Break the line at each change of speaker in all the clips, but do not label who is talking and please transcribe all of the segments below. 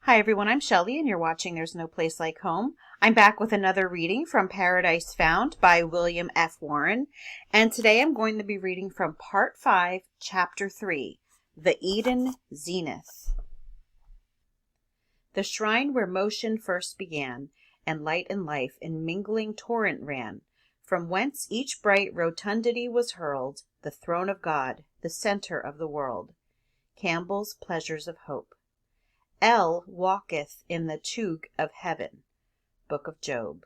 Hi everyone, I'm Shelley and you're watching There's No Place Like Home. I'm back with another reading from Paradise Found by William F. Warren. And today I'm going to be reading from Part 5, Chapter 3, The Eden Zenith. The shrine where motion first began, and light and life in mingling torrent ran, from whence each bright rotundity was hurled, the throne of God, the center of the world. Campbell's Pleasures of Hope. El walketh in the Tug of heaven. Book of Job.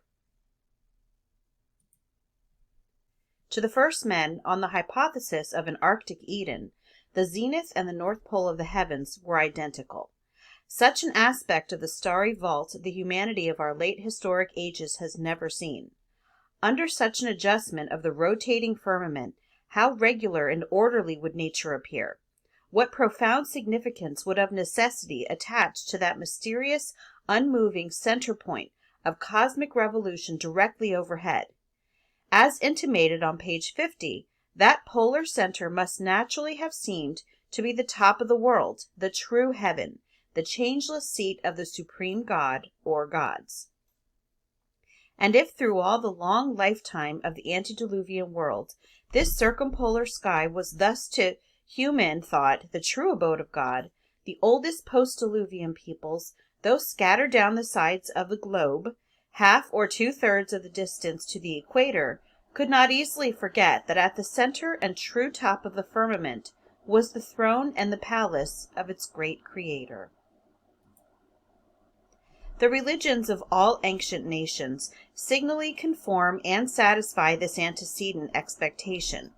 To the first men, on the hypothesis of an Arctic Eden, the zenith and the north pole of the heavens were identical. Such an aspect of the starry vault the humanity of our late historic ages has never seen. Under such an adjustment of the rotating firmament, how regular and orderly would nature appear! What profound significance would of necessity attach to that mysterious, unmoving center point of cosmic revolution directly overhead? As intimated on page 50, that polar center must naturally have seemed to be the top of the world, the true heaven, the changeless seat of the supreme God or gods. And if through all the long lifetime of the antediluvian world, this circumpolar sky was thus to human thought the true abode of God, the oldest post-diluvian peoples, though scattered down the sides of the globe, half or two-thirds of the distance to the equator, could not easily forget that at the center and true top of the firmament was the throne and the palace of its great Creator. The religions of all ancient nations signally conform and satisfy this antecedent expectation.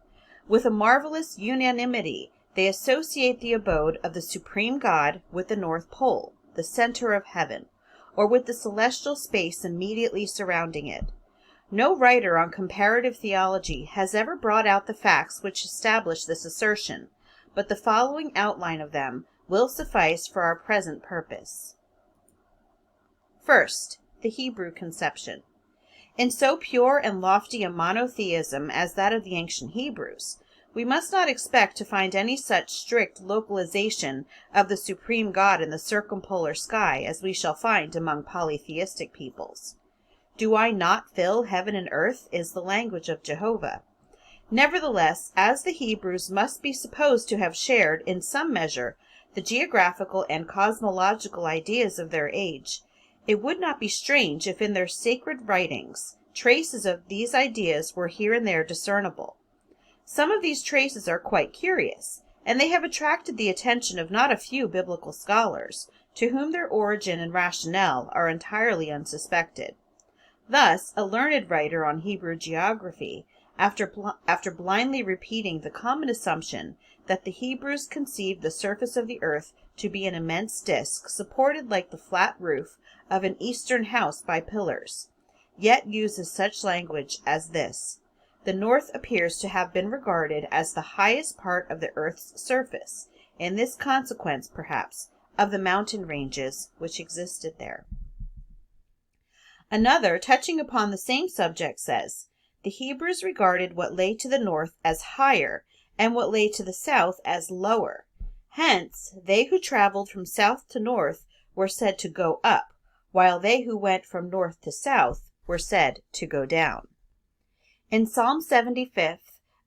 With a marvelous unanimity, they associate the abode of the supreme God with the North Pole, the center of heaven, or with the celestial space immediately surrounding it. No writer on comparative theology has ever brought out the facts which establish this assertion, but the following outline of them will suffice for our present purpose. First, the Hebrew conception. In so pure and lofty a monotheism as that of the ancient Hebrews, we must not expect to find any such strict localization of the supreme God in the circumpolar sky as we shall find among polytheistic peoples. "Do I not fill heaven and earth?" is the language of Jehovah. Nevertheless, as the Hebrews must be supposed to have shared in some measure the geographical and cosmological ideas of their age, it would not be strange if in their sacred writings traces of these ideas were here and there discernible. Some of these traces are quite curious, and they have attracted the attention of not a few biblical scholars, to whom their origin and rationale are entirely unsuspected. Thus, a learned writer on Hebrew geography, after blindly repeating the common assumption that the Hebrews conceived the surface of the earth to be an immense disk supported like the flat roof of an eastern house by pillars, yet uses such language as this: "The north appears to have been regarded as the highest part of the earth's surface, in this consequence, perhaps, of the mountain ranges which existed there." Another, touching upon the same subject, says, "The Hebrews regarded what lay to the north as higher, and what lay to the south as lower. Hence, they who traveled from south to north were said to go up, while they who went from north to south were said to go down." In Psalm 75,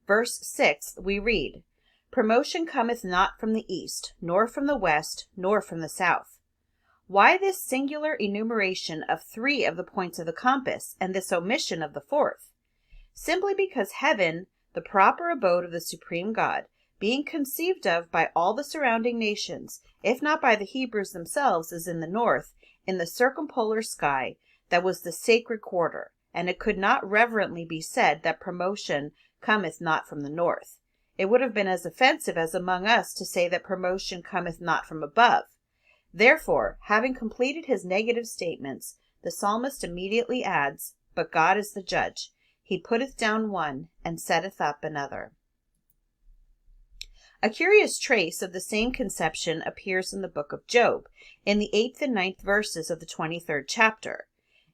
verse 6, we read, "Promotion cometh not from the east, nor from the west, nor from the south." Why this singular enumeration of 3 of the points of the compass, and this omission of the 4th? Simply because heaven, the proper abode of the supreme God, being conceived of by all the surrounding nations, if not by the Hebrews themselves, is in the north, in the circumpolar sky, that was the sacred quarter, and it could not reverently be said that promotion cometh not from the north. It would have been as offensive as among us to say that promotion cometh not from above. Therefore, having completed his negative statements, the psalmist immediately adds, "But God is the judge. He putteth down one, and setteth up another." A curious trace of the same conception appears in the book of Job, in the 8th and 9th verses of the 23rd chapter.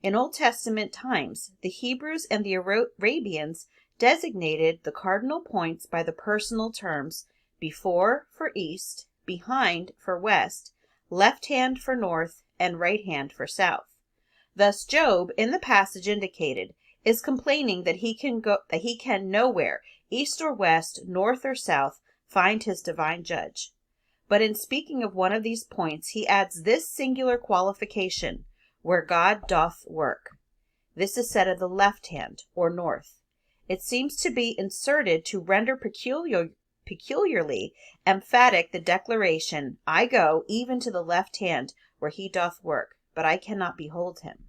In Old Testament times, the Hebrews and the Arabians designated the cardinal points by the personal terms before for east, behind for west, left hand for north, and right hand for south. Thus Job, in the passage indicated, is complaining that he can nowhere, east or west, north or south, find his divine judge. But in speaking of one of these points, he adds this singular qualification, where God doth work. This is said of the left hand, or north. It seems to be inserted to render peculiarly emphatic the declaration, I go even to the left hand where he doth work, but I cannot behold him.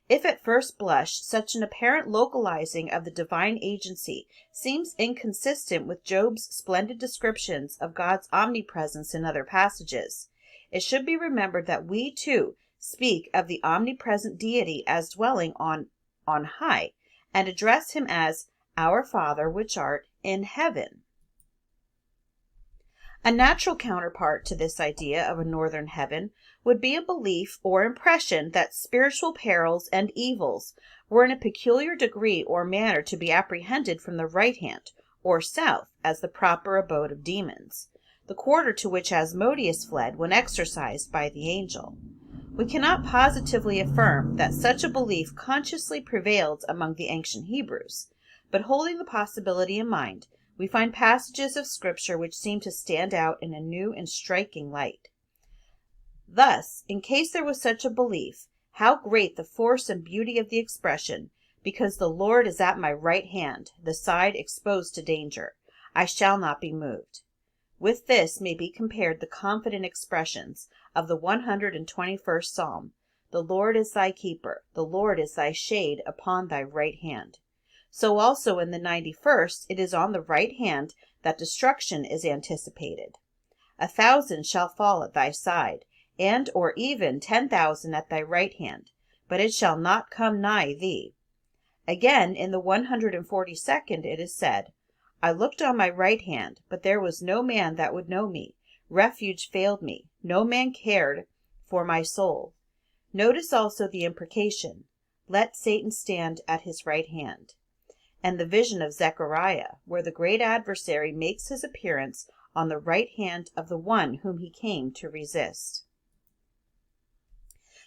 If at first blush such an apparent localizing of the divine agency seems inconsistent with Job's splendid descriptions of God's omnipresence in other passages, it should be remembered that we too speak of the omnipresent deity as dwelling on high, and address him as our Father which art in heaven. A natural counterpart to this idea of a northern heaven would be a belief or impression that spiritual perils and evils were in a peculiar degree or manner to be apprehended from the right hand, or south, as the proper abode of demons, the quarter to which Asmodeus fled when exorcised by the angel. We cannot positively affirm that such a belief consciously prevailed among the ancient Hebrews, but holding the possibility in mind, we find passages of Scripture which seem to stand out in a new and striking light. Thus, in case there was such a belief, how great the force and beauty of the expression, because the Lord is at my right hand, the side exposed to danger, I shall not be moved. With this may be compared the confident expressions of the 121st Psalm, the Lord is thy keeper, the Lord is thy shade upon thy right hand. So also in the 91st, it is on the right hand that destruction is anticipated. 1,000 shall fall at thy side, and or even 10,000 at thy right hand, but it shall not come nigh thee. Again, in the 142nd, it is said, I looked on my right hand, but there was no man that would know me. Refuge failed me. No man cared for my soul. Notice also the imprecation, let Satan stand at his right hand, and the vision of Zechariah, where the great adversary makes his appearance on the right hand of the one whom he came to resist.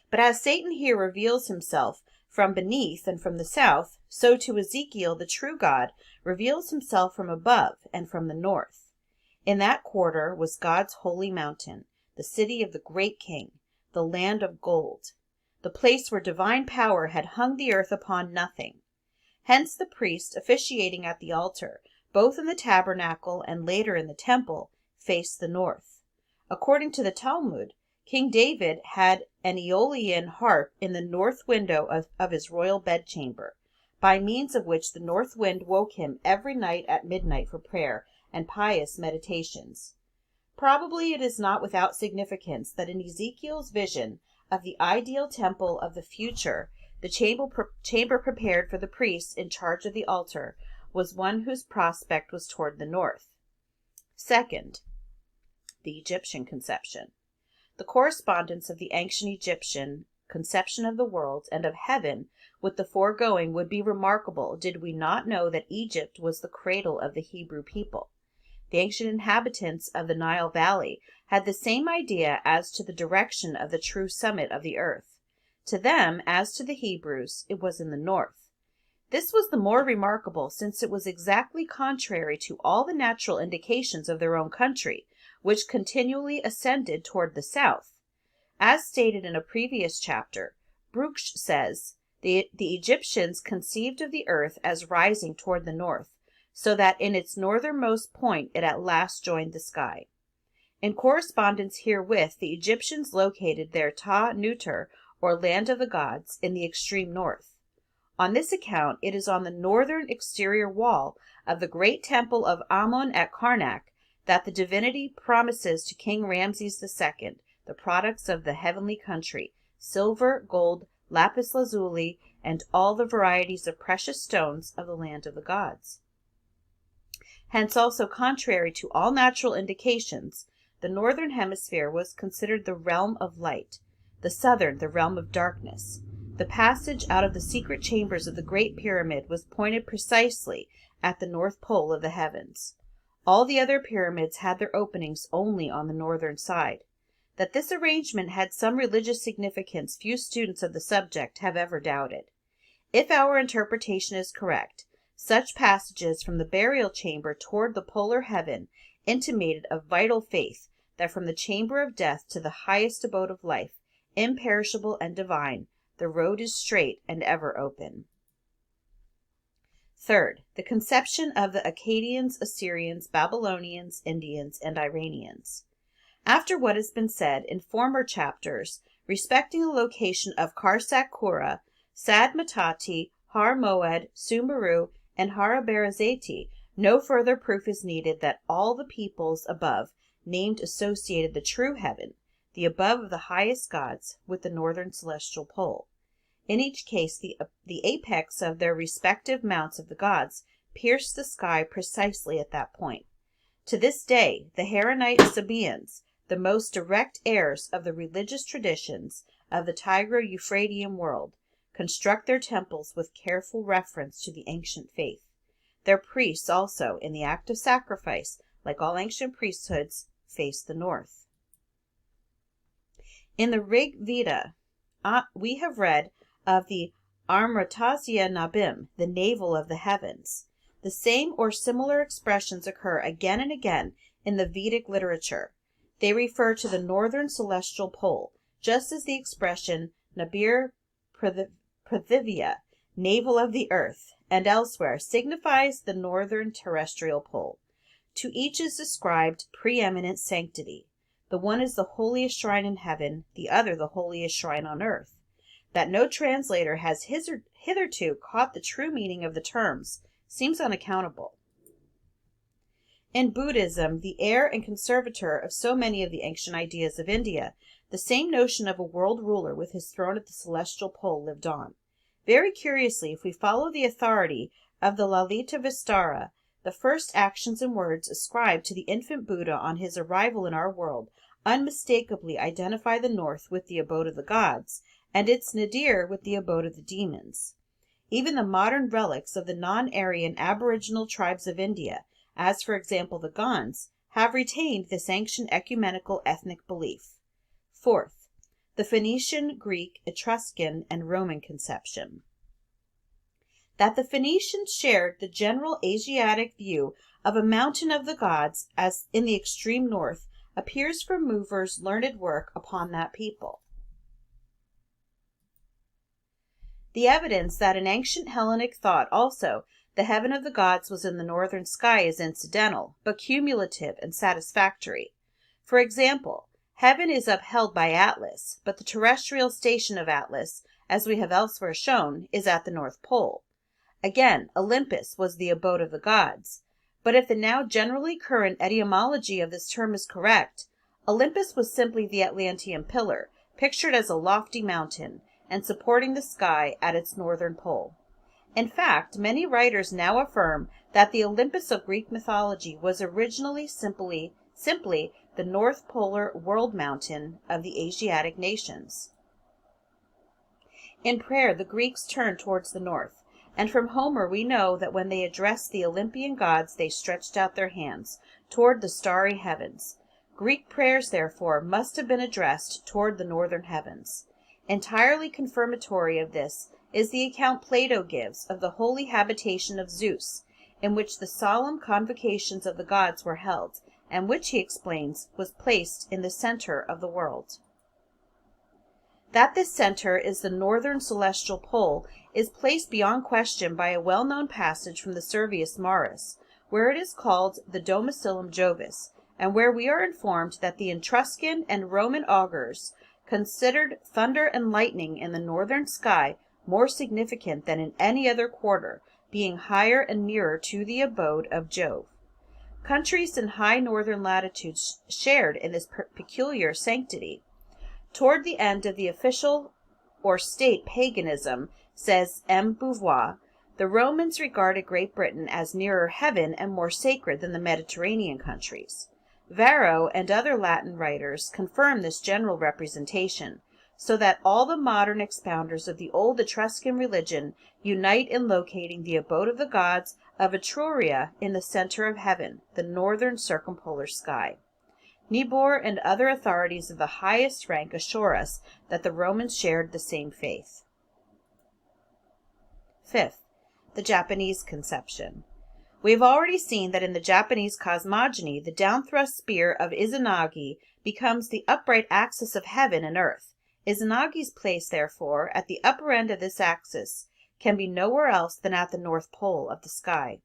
But as Satan here reveals himself from beneath and from the south, so to Ezekiel the true God reveals himself from above and from the north. In that quarter was God's holy mountain, the city of the great king, the land of gold, the place where divine power had hung the earth upon nothing. Hence the priest officiating at the altar, both in the tabernacle and later in the temple, faced the north. According to the Talmud, King David had an Aeolian harp in the north window of his royal bedchamber, by means of which the north wind woke him every night at midnight for prayer and pious meditations. Probably it is not without significance that in Ezekiel's vision of the ideal temple of the future, the chamber prepared for the priests in charge of the altar was one whose prospect was toward the north. Second, the Egyptian conception. The correspondence of the ancient Egyptian conception of the world and of heaven with the foregoing would be remarkable did we not know that Egypt was the cradle of the Hebrew people. The ancient inhabitants of the Nile Valley had the same idea as to the direction of the true summit of the earth. To them, as to the Hebrews, it was in the north. This was the more remarkable since it was exactly contrary to all the natural indications of their own country, which continually ascended toward the south. As stated in a previous chapter, Brugsch says, the Egyptians conceived of the earth as rising toward the north, so that in its northernmost point it at last joined the sky. In correspondence herewith, the Egyptians located their Ta Nutur, or land of the gods, in the extreme north. On this account, it is on the northern exterior wall of the great temple of Ammon at Karnak that the divinity promises to King Ramses II the products of the heavenly country, silver, gold, lapis lazuli, and all the varieties of precious stones of the land of the gods. Hence also, contrary to all natural indications, the northern hemisphere was considered the realm of light, the southern the realm of darkness. The passage out of the secret chambers of the Great Pyramid was pointed precisely at the north pole of the heavens. All the other pyramids had their openings only on the northern side. That this arrangement had some religious significance few students of the subject have ever doubted. If our interpretation is correct, such passages from the burial chamber toward the polar heaven intimated a vital faith that from the chamber of death to the highest abode of life, imperishable and divine, the road is straight and ever open. Third, the conception of the Akkadians, Assyrians, Babylonians, Indians, and Iranians. After what has been said in former chapters respecting the location of Karsak Kura, Sad Matati, Har Moed, Sumeru, and Harabarazeti, no further proof is needed that all the peoples above named associated the true heaven, the above of the highest gods, with the northern celestial pole. In each case, the apex of their respective mounts of the gods pierced the sky precisely at that point. To this day, the Haranite Sabaeans, the most direct heirs of the religious traditions of the Tigro-Euphratean world, construct their temples with careful reference to the ancient faith. Their priests also, in the act of sacrifice, like all ancient priesthoods, face the north. In the Rig Veda, we have read of the Amratasya Nabim, the navel of the heavens. The same or similar expressions occur again and again in the Vedic literature. They refer to the northern celestial pole, just as the expression Nabir Prithivya, navel of the earth, and elsewhere signifies the northern terrestrial pole. To each is ascribed preeminent sanctity. The one is the holiest shrine in heaven, the other the holiest shrine on earth. That no translator has hitherto caught the true meaning of the terms seems unaccountable. In Buddhism, the heir and conservator of so many of the ancient ideas of India, the same notion of a world ruler with his throne at the celestial pole lived on. Very curiously, if we follow the authority of the Lalita Vistara, the first actions and words ascribed to the infant Buddha on his arrival in our world unmistakably identify the north with the abode of the gods, and its nadir with the abode of the demons. Even the modern relics of the non-Aryan aboriginal tribes of India, as for example the Gonds, have retained this ancient ecumenical ethnic belief. Fourth, the Phoenician, Greek, Etruscan, and Roman conception. That the Phoenicians shared the general Asiatic view of a mountain of the gods as in the extreme north appears from Movers' learned work upon that people. The evidence that in ancient Hellenic thought also the heaven of the gods was in the northern sky is incidental, but cumulative and satisfactory. For example, heaven is upheld by Atlas, but the terrestrial station of Atlas, as we have elsewhere shown, is at the North Pole. Again, Olympus was the abode of the gods. But if the now generally current etymology of this term is correct, Olympus was simply the Atlantean pillar, pictured as a lofty mountain, and supporting the sky at its northern pole. In fact, many writers now affirm that the Olympus of Greek mythology was originally simply the North Polar world mountain of the Asiatic nations. In prayer, the Greeks turned towards the north, and from Homer we know that when they addressed the Olympian gods they stretched out their hands toward the starry heavens. Greek prayers, therefore, must have been addressed toward the northern heavens. Entirely confirmatory of this is the account Plato gives of the holy habitation of Zeus, in which the solemn convocations of the gods were held, and which, he explains, was placed in the center of the world. That this center is the northern celestial pole is placed beyond question by a well-known passage from the Servius Maurus, where it is called the Domicilium Jovis, and where we are informed that the Etruscan and Roman augurs considered thunder and lightning in the northern sky more significant than in any other quarter, being higher and nearer to the abode of Jove. Countries in high northern latitudes shared in this peculiar sanctity. Toward the end of the official or state paganism, says M. Beauvoir, the Romans regarded Great Britain as nearer heaven and more sacred than the Mediterranean countries. Varro and other Latin writers confirm this general representation, so that all the modern expounders of the old Etruscan religion unite in locating the abode of the gods of Etruria in the center of heaven, the northern circumpolar sky. Niebuhr and other authorities of the highest rank assure us that the Romans shared the same faith. Fifth, the Japanese conception. We have already seen that in the Japanese cosmogony, the downthrust spear of Izanagi becomes the upright axis of heaven and earth. Izanagi's place, therefore, at the upper end of this axis can be nowhere else than at the North Pole of the sky.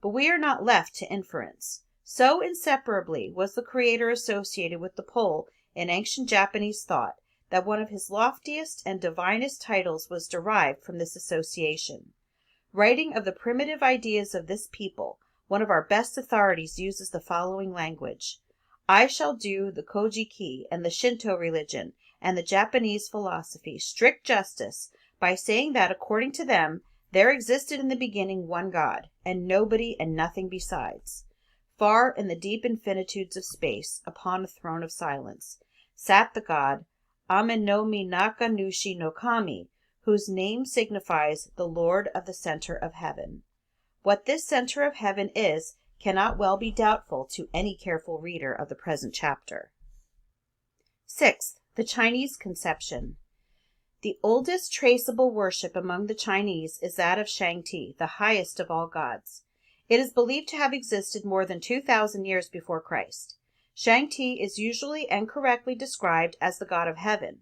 But we are not left to inference. So inseparably was the Creator associated with the pole in ancient Japanese thought that one of his loftiest and divinest titles was derived from this association. Writing of the primitive ideas of this people, one of our best authorities uses the following language: I shall do the Kojiki and the Shinto religion and the Japanese philosophy strict justice by saying that, according to them, there existed in the beginning one God, and nobody and nothing besides. Far in the deep infinitudes of space, upon a throne of silence, sat the God Ame no Mi Naka Nushi no Kami, whose name signifies the Lord of the center of heaven. What this center of heaven is cannot well be doubtful to any careful reader of the present chapter. Sixth, the Chinese conception. The oldest traceable worship among the Chinese is that of Shang-Ti, the highest of all gods. It is believed to have existed more than 2,000 years before Christ. Shang-Ti is usually and correctly described as the god of heaven,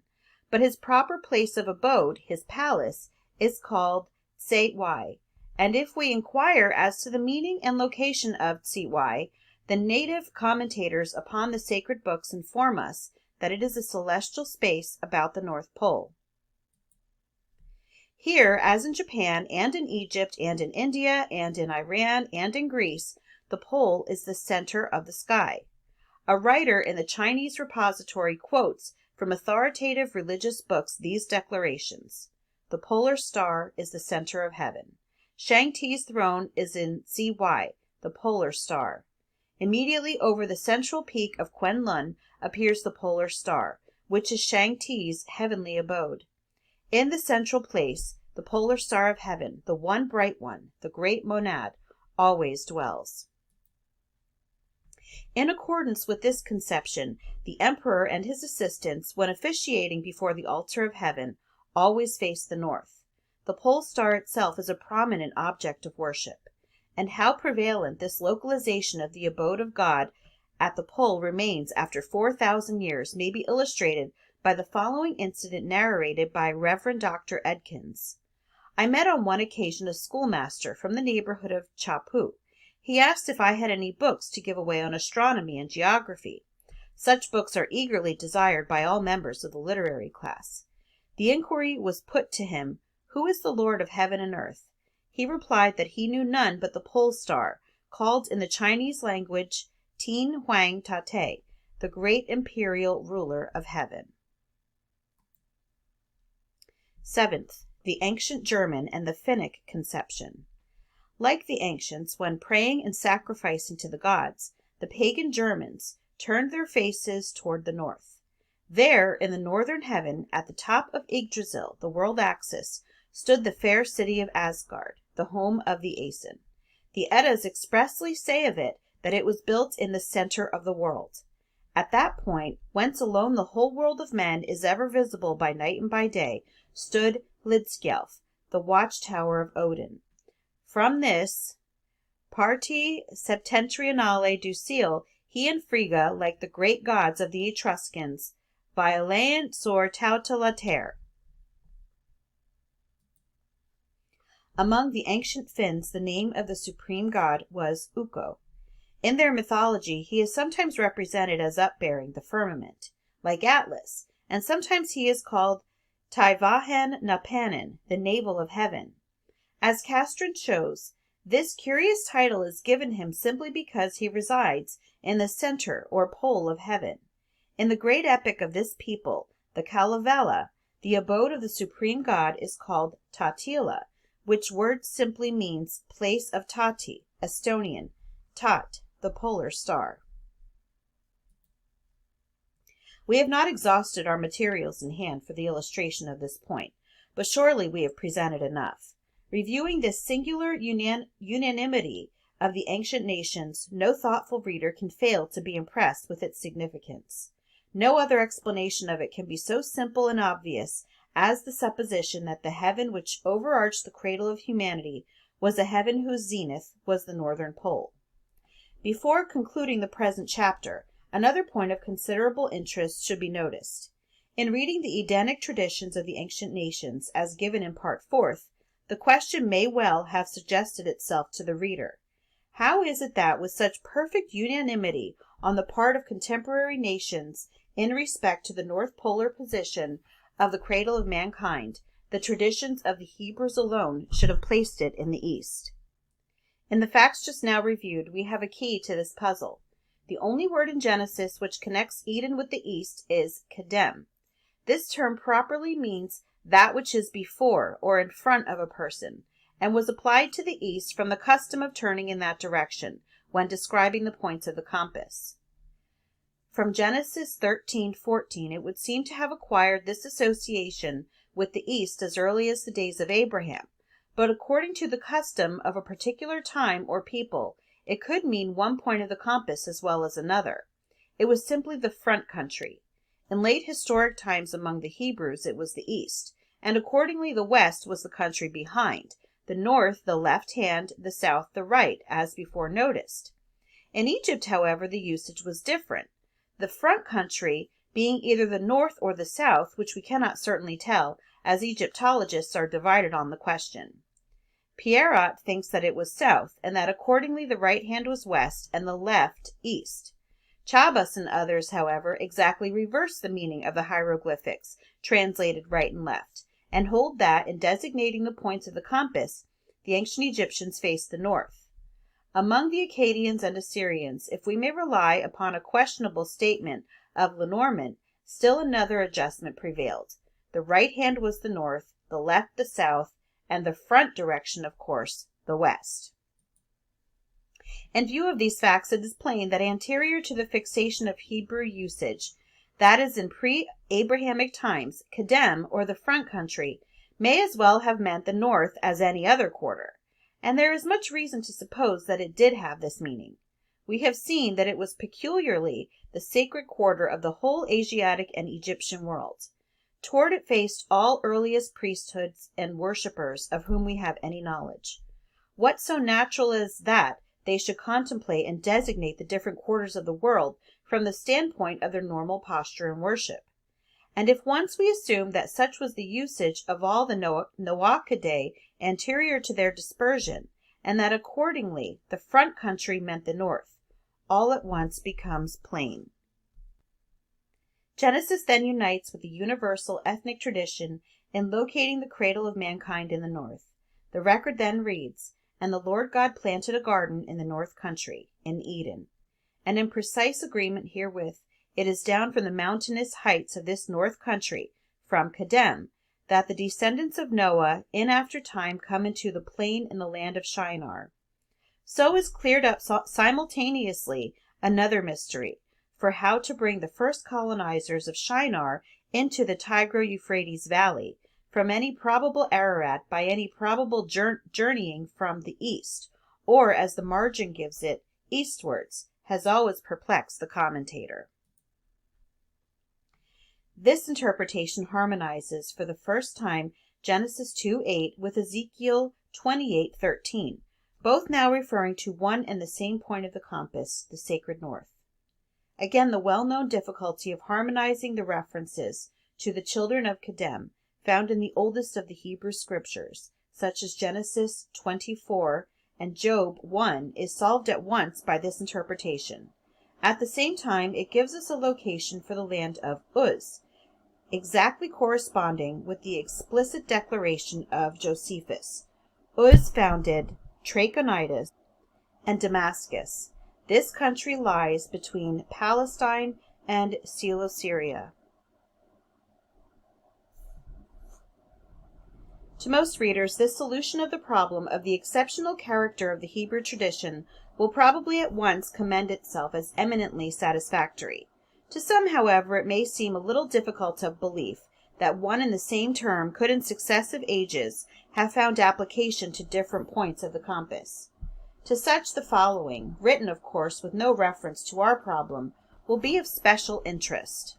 but his proper place of abode, his palace, is called Tse-Wai, and if we inquire as to the meaning and location of Tse-Wai, the native commentators upon the sacred books inform us that it is a celestial space about the North Pole. Here, as in Japan and in Egypt and in India and in Iran and in Greece, the pole is the center of the sky. A writer in the Chinese repository quotes from authoritative religious books these declarations: the polar star is the center of heaven. Shang-Ti's throne is in Tse-Wai, the polar star. Immediately over the central peak of Kuen-Lun appears the polar star, which is Shang-Ti's heavenly abode. In the central place, the polar star of heaven, the one bright one, the great monad, always dwells. In accordance with this conception, the emperor and his assistants, when officiating before the altar of heaven, always face the north. The pole star itself is a prominent object of worship. And how prevalent this localization of the abode of God at the pole remains after 4,000 years may be illustrated by the following incident narrated by Reverend Dr. Edkins. I met on one occasion a schoolmaster from the neighborhood of Chapu. He asked if I had any books to give away on astronomy and geography. Such books are eagerly desired by all members of the literary class. The inquiry was put to him, "Who is the Lord of heaven and earth?" He replied that he knew none but the pole star, called in the Chinese language Tin Huang Tate, the great imperial ruler of heaven. Seventh, the ancient German and the Finnic conception. Like the ancients, when praying and sacrificing to the gods, the pagan Germans turned their faces toward the north. There, in the northern heaven, at the top of Yggdrasil, the world axis, stood the fair city of Asgard, the home of the Aesir. The Eddas expressly say of it that it was built in the center of the world. At that point, whence alone the whole world of men is ever visible by night and by day, stood Lidskjalf, the watchtower of Odin. From this parti septentrionale du ciel, he and Frigga, like the great gods of the Etruscans, violent sur toute la terre. Among the ancient Finns, the name of the supreme god was Ukko. In their mythology, he is sometimes represented as upbearing the firmament, like Atlas, and sometimes he is called Taivahan Napanin, the navel of heaven. As Castron shows, this curious title is given him simply because he resides in the center or pole of heaven. In the great epic of this people, the Kalevala, the abode of the supreme god is called Tatila, which word simply means place of Tati, Estonian, Tat, the polar star. We have not exhausted our materials in hand for the illustration of this point, but surely we have presented enough. Reviewing this singular unanimity of the ancient nations, no thoughtful reader can fail to be impressed with its significance. No other explanation of it can be so simple and obvious as the supposition that the heaven which overarched the cradle of humanity was a heaven whose zenith was the northern pole. Before concluding the present chapter, another point of considerable interest should be noticed. In reading the Edenic traditions of the ancient nations, as given in Part Fourth, the question may well have suggested itself to the reader: how is it that, with such perfect unanimity on the part of contemporary nations in respect to the North Polar position of the cradle of mankind, the traditions of the Hebrews alone should have placed it in the East? In the facts just now reviewed, we have a key to this puzzle. The only word in Genesis which connects Eden with the East is kedem. This term properly means that which is before or in front of a person, and was applied to the East from the custom of turning in that direction when describing the points of the compass. From Genesis 13:14, it would seem to have acquired this association with the East as early as the days of Abraham, but according to the custom of a particular time or people, it could mean one point of the compass as well as another. It was simply the front country. In late historic times among the Hebrews it was the East, and accordingly the West was the country behind, the North the left hand, the South the right, as before noticed. In Egypt, however, the usage was different, the front country being either the North or the South, which we cannot certainly tell, as Egyptologists are divided on the question. Pierrot thinks that it was South, and that accordingly the right hand was West and the left East. Chabas and others, however, exactly reverse the meaning of the hieroglyphics translated right and left, and hold that, in designating the points of the compass, the ancient Egyptians faced the north. Among the Akkadians and Assyrians, if we may rely upon a questionable statement of Lenormand, still another adjustment prevailed. The right hand was the north, the left the south, and the front direction, of course, the west. In view of these facts, it is plain that anterior to the fixation of Hebrew usage, that is, in pre-Abrahamic times, kedem, or the front country, may as well have meant the north as any other quarter, and there is much reason to suppose that it did have this meaning. We have seen that it was peculiarly the sacred quarter of the whole Asiatic and Egyptian world. Toward it faced all earliest priesthoods and worshippers of whom we have any knowledge. What so natural as that they should contemplate and designate the different quarters of the world from the standpoint of their normal posture and worship? And if once we assume that such was the usage of all the Noachidae anterior to their dispersion, and that accordingly the front country meant the north, all at once becomes plain. Genesis then unites with the universal ethnic tradition in locating the cradle of mankind in the north. The record then reads, "And the Lord God planted a garden in the north country, in Eden." And in precise agreement herewith, it is down from the mountainous heights of this north country, from Kedem, that the descendants of Noah in after time come into the plain in the land of Shinar. So is cleared up simultaneously another mystery, for how to bring the first colonizers of Shinar into the Tigro-Euphrates Valley, from any probable Ararat by any probable journeying from the east, or, as the margin gives it, eastwards, has always perplexed the commentator. This interpretation harmonizes for the first time Genesis 2:8 with Ezekiel 28:13, both now referring to one and the same point of the compass, the sacred north. Again, the well-known difficulty of harmonizing the references to the children of Kedem found in the oldest of the Hebrew scriptures, such as Genesis 24 and Job 1, is solved at once by this interpretation. At the same time, it gives us a location for the land of Uz, exactly corresponding with the explicit declaration of Josephus. Uz founded Trachonitis and Damascus. This country lies between Palestine and Celesyria. To most readers, this solution of the problem of the exceptional character of the Hebrew tradition will probably at once commend itself as eminently satisfactory. To some, however, it may seem a little difficult of belief that one and the same term could in successive ages have found application to different points of the compass. To such the following, written of course with no reference to our problem, will be of special interest.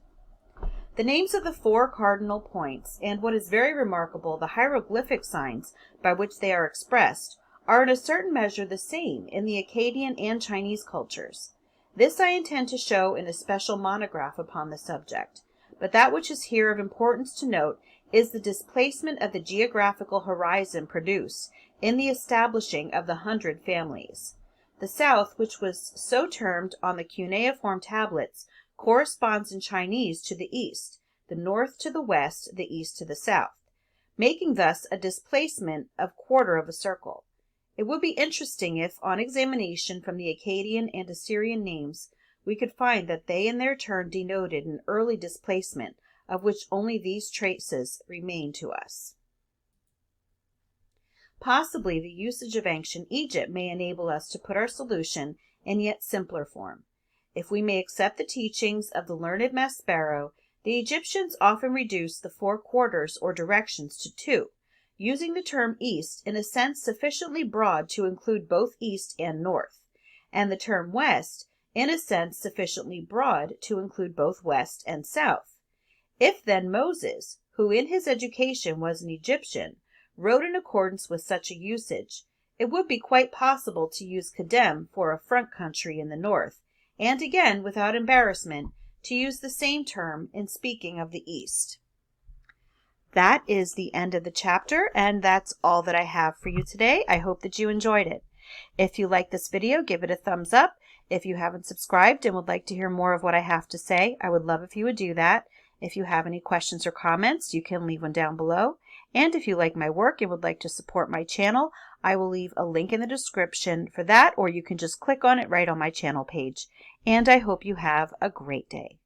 The names of the 4 cardinal points, and what is very remarkable, the hieroglyphic signs by which they are expressed, are in a certain measure the same in the Akkadian and Chinese cultures. This I intend to show in a special monograph upon the subject, but that which is here of importance to note is the displacement of the geographical horizon produced in the establishing of the 100 families. The south, which was so termed on the cuneiform tablets, corresponds in Chinese to the east, the north to the west, the east to the south, making thus a displacement of quarter of a circle. It would be interesting if, on examination from the Akkadian and Assyrian names, we could find that they in their turn denoted an early displacement, of which only these traces remain to us. Possibly the usage of ancient Egypt may enable us to put our solution in yet simpler form. If we may accept the teachings of the learned Maspero, the Egyptians often reduced the 4 quarters or directions to 2, using the term east in a sense sufficiently broad to include both east and north, and the term west in a sense sufficiently broad to include both west and south. If then Moses, who in his education was an Egyptian, wrote in accordance with such a usage, it would be quite possible to use Kedem for a front country in the north, and again, without embarrassment, to use the same term in speaking of the East. That is the end of the chapter, and that's all that I have for you today. I hope that you enjoyed it. If you like this video, give it a thumbs up. If you haven't subscribed and would like to hear more of what I have to say, I would love if you would do that. If you have any questions or comments, you can leave one down below. And if you like my work and would like to support my channel, I will leave a link in the description for that, or you can just click on it right on my channel page. And I hope you have a great day.